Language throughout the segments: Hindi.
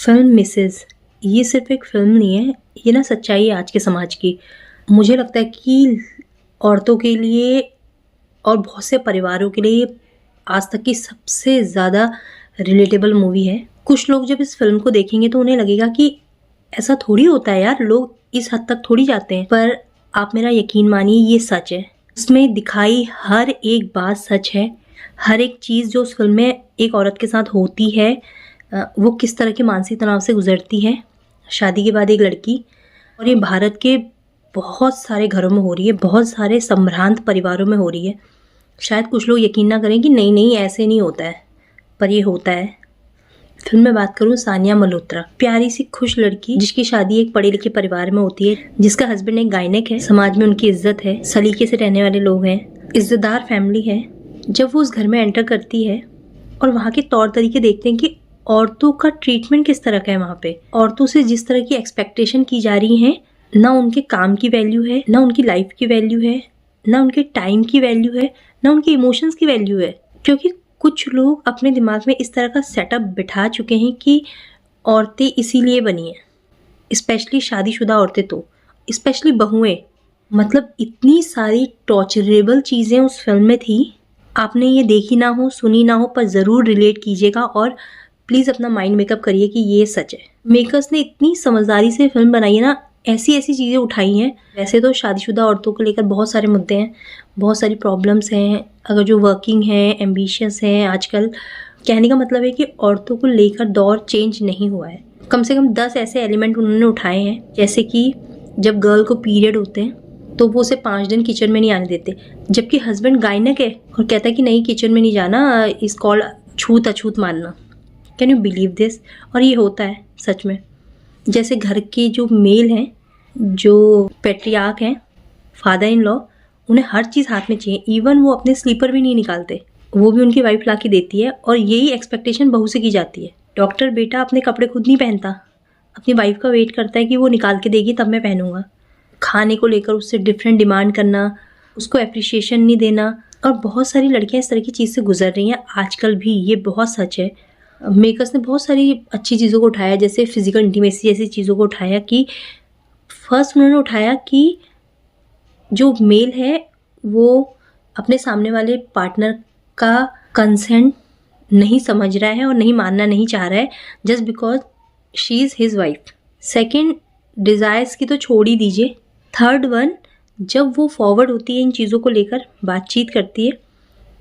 फिल्म मिसेज ये सिर्फ एक फिल्म नहीं है, ये ना सच्चाई है आज के समाज की। मुझे लगता है कि औरतों के लिए और बहुत से परिवारों के लिए ये आज तक की सबसे ज़्यादा रिलेटेबल मूवी है। कुछ लोग जब इस फिल्म को देखेंगे तो उन्हें लगेगा कि ऐसा थोड़ी होता है यार, लोग इस हद तक थोड़ी जाते हैं, पर आप मेरा यकीन मानिए ये सच है। उसमें दिखाई हर एक बात सच है। हर एक चीज़ जो उस फिल्म में एक औरत के साथ होती है, वो किस तरह के मानसिक तनाव से गुजरती है शादी के बाद एक लड़की, और ये भारत के बहुत सारे घरों में हो रही है, बहुत सारे संभ्रांत परिवारों में हो रही है। शायद कुछ लोग यकीन ना करें कि नहीं नहीं ऐसे नहीं होता है, पर ये होता है। फिल्म में बात करूं सानिया मल्होत्रा, प्यारी सी खुश लड़की जिसकी शादी एक पढ़े लिखे परिवार में होती है, जिसका हस्बैंड एक गायनेक है, समाज में उनकी इज्जत है, सलीके से रहने वाले लोग हैं, इज्जतदार फैमिली है। जब वो उस घर में एंटर करती है और वहाँ के तौर तरीके देखते हैं कि औरतों का ट्रीटमेंट किस तरह का है, वहाँ पे औरतों से जिस तरह की एक्सपेक्टेशन की जा रही है, ना उनके काम की वैल्यू है, ना उनकी लाइफ की वैल्यू है, ना उनके टाइम की वैल्यू है, ना उनके इमोशंस की वैल्यू है। क्योंकि कुछ लोग अपने दिमाग में इस तरह का सेटअप बिठा चुके हैं कि औरतें इसीलिए बनी हैं, स्पेशली शादीशुदा औरतें, तो स्पेशली बहुएं। मतलब इतनी सारी टॉर्चरेबल चीज़ें उस फिल्म में थी। आपने ये देखी ना हो, सुनी ना हो, पर ज़रूर रिलेट कीजिएगा और प्लीज़ अपना माइंड मेकअप करिए कि ये सच है। मेकर्स ने इतनी समझदारी से फिल्म बनाई है ना, ऐसी ऐसी चीज़ें उठाई हैं। वैसे तो शादीशुदा औरतों को लेकर बहुत सारे मुद्दे हैं, बहुत सारी प्रॉब्लम्स हैं। अगर जो वर्किंग हैं, एम्बिशियस हैं आजकल, कहने का मतलब है कि औरतों को लेकर दौर चेंज नहीं हुआ है। कम से कम 10 ऐसे एलिमेंट उन्होंने उठाए हैं, जैसे कि जब गर्ल को पीरियड होते हैं तो वो उसे 5 दिन किचन में नहीं आने देते, जबकि हस्बैंड गायनक है और कहता है कि नहीं किचन में नहीं जाना, इस कॉल छूत अछूत मानना। Can you believe this? और ये होता है सच में। जैसे घर के जो मेल हैं, जो पेट्रियार्क हैं, फादर इन लॉ, उन्हें हर चीज़ हाथ में चाहिए, इवन वो अपने स्लीपर भी नहीं निकालते, वो भी उनकी वाइफ ला के देती है, और यही एक्सपेक्टेशन बहू से की जाती है। डॉक्टर बेटा अपने कपड़े खुद नहीं पहनता, अपनी वाइफ का वेट करता है कि वो निकाल के देगी तब मैं पहनूंगा। खाने को लेकर उससे डिफरेंट डिमांड करना, उसको एप्रिशिएशन नहीं देना, और बहुत सारी लड़कियां इस तरह की चीज़ से गुजर रही हैं आजकल भी, ये बहुत सच है। मेकर्स ने बहुत सारी अच्छी चीज़ों को उठाया, जैसे फिजिकल इंटीमेसी जैसी चीज़ों को उठाया कि फर्स्ट उन्होंने उठाया कि जो मेल है वो अपने सामने वाले पार्टनर का कंसेंट नहीं समझ रहा है और नहीं मानना नहीं चाह रहा है, just because she is his wife. Second, desires की तो छोड़ ही दीजिए। थर्ड वन, जब वो फॉरवर्ड होती है इन चीज़ों को लेकर बातचीत करती है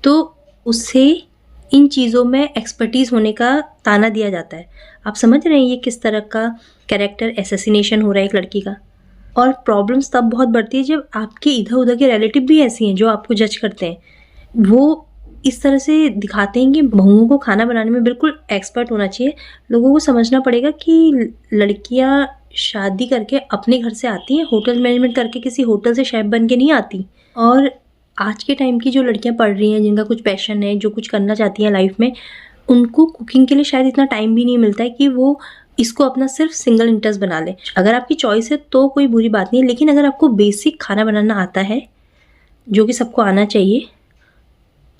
तो उससे इन चीज़ों में एक्सपर्टीज़ होने का ताना दिया जाता है। आप समझ रहे हैं ये किस तरह का कैरेक्टर एसेसिनेशन हो रहा है एक लड़की का। और प्रॉब्लम्स तब बहुत बढ़ती है जब आपके इधर उधर के रिलेटिव भी ऐसी हैं जो आपको जज करते हैं। वो इस तरह से दिखाते हैं कि बहुओं को खाना बनाने में बिल्कुल एक्सपर्ट होना चाहिए। लोगों को समझना पड़ेगा कि लड़कियां शादी करके अपने घर से आती हैं, होटल मैनेजमेंट करके किसी होटल से शेफ बन के नहीं आती। और आज के टाइम की जो लड़कियां पढ़ रही हैं, जिनका कुछ पैशन है, जो कुछ करना चाहती हैं लाइफ में, उनको कुकिंग के लिए शायद इतना टाइम भी नहीं मिलता है कि वो इसको अपना सिर्फ सिंगल इंटरेस्ट बना ले। अगर आपकी चॉइस है तो कोई बुरी बात नहीं है, लेकिन अगर आपको बेसिक खाना बनाना आता है, जो कि सबको आना चाहिए,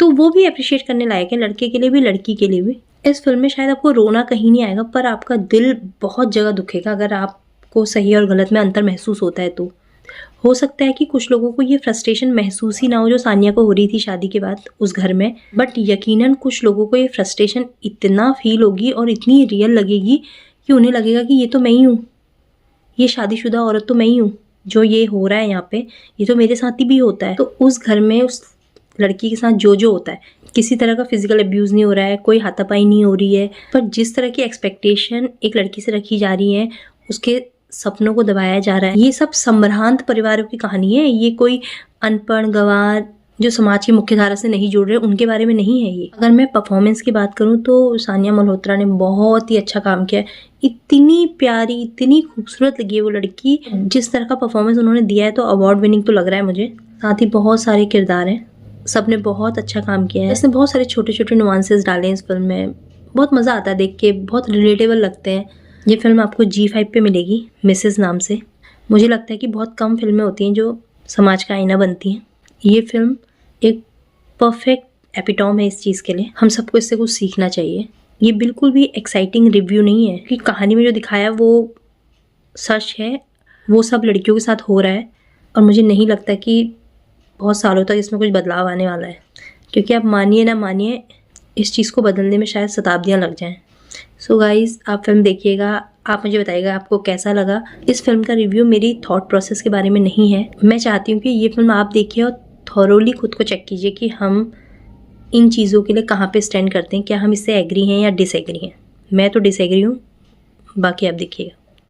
तो वो भी अप्रिशिएट करने लायक है, लड़के के लिए भी लड़की के लिए भी। इस फिल्म में शायद आपको रोना कहीं नहीं आएगा, पर आपका दिल बहुत जगह दुखेगा अगर आपको सही और गलत में अंतर महसूस होता है। तो हो सकता है कि कुछ लोगों को ये फ्रस्ट्रेशन महसूस ही ना हो जो सानिया को हो रही थी शादी के बाद उस घर में, बट यकीनन कुछ लोगों को ये फ्रस्ट्रेशन इतना फील होगी और इतनी रियल लगेगी कि उन्हें लगेगा कि ये तो मैं ही हूँ, ये शादीशुदा औरत तो मैं ही हूँ, जो ये हो रहा है यहाँ पे ये तो मेरे साथ ही भी होता है। तो उस घर में उस लड़की के साथ जो होता है, किसी तरह का फिजिकल अब्यूज़ नहीं हो रहा है, कोई हाथापाई नहीं हो रही है, पर जिस तरह की एक्सपेक्टेशन एक लड़की से रखी जा रही है, उसके सपनों को दबाया जा रहा है। ये सब संभ्रांत परिवारों की कहानी है। ये कोई अनपढ़ गंवार जो समाज की मुख्य धारा से नहीं जुड़ रहे उनके बारे में नहीं है ये। अगर मैं परफॉर्मेंस की बात करूं तो सानिया मल्होत्रा ने बहुत ही अच्छा काम किया है। इतनी प्यारी, इतनी खूबसूरत लगी है वो लड़की। जिस तरह का परफॉर्मेंस उन्होंने दिया है तो अवार्ड विनिंग तो लग रहा है मुझे। साथ ही बहुत सारे किरदार हैं, सब ने बहुत अच्छा काम किया है। इसने बहुत सारे छोटे छोटे नुआंसेस डाले हैं इस फिल्म में, बहुत मज़ा आता है देख के, बहुत रिलेटेबल लगते हैं। ये फिल्म आपको G5 पे मिलेगी मिसेस नाम से। मुझे लगता है कि बहुत कम फिल्में होती हैं जो समाज का आईना बनती हैं। ये फिल्म एक परफेक्ट एपिटॉम है इस चीज़ के लिए। हम सबको इससे कुछ सीखना चाहिए। ये बिल्कुल भी एक्साइटिंग रिव्यू नहीं है कि कहानी में जो दिखाया वो सच है, वो सब लड़कियों के साथ हो रहा है। और मुझे नहीं लगता कि बहुत सालों तक इसमें कुछ बदलाव आने वाला है, क्योंकि आप मानिए ना मानिए, इस चीज़ को बदलने में शायद शताब्दियाँ लग जाएं। सो गाइज़, आप फिल्म देखिएगा, आप मुझे बताइएगा आपको कैसा लगा। इस फिल्म का रिव्यू मेरी थॉट प्रोसेस के बारे में नहीं है। मैं चाहती हूँ कि ये फिल्म आप देखिए और थॉरोली खुद को चेक कीजिए कि हम इन चीज़ों के लिए कहाँ पे स्टैंड करते हैं, क्या हम इससे एग्री हैं या डिसएग्री हैं। मैं तो डिसएग्री हूँ, बाकी आप देखिएगा।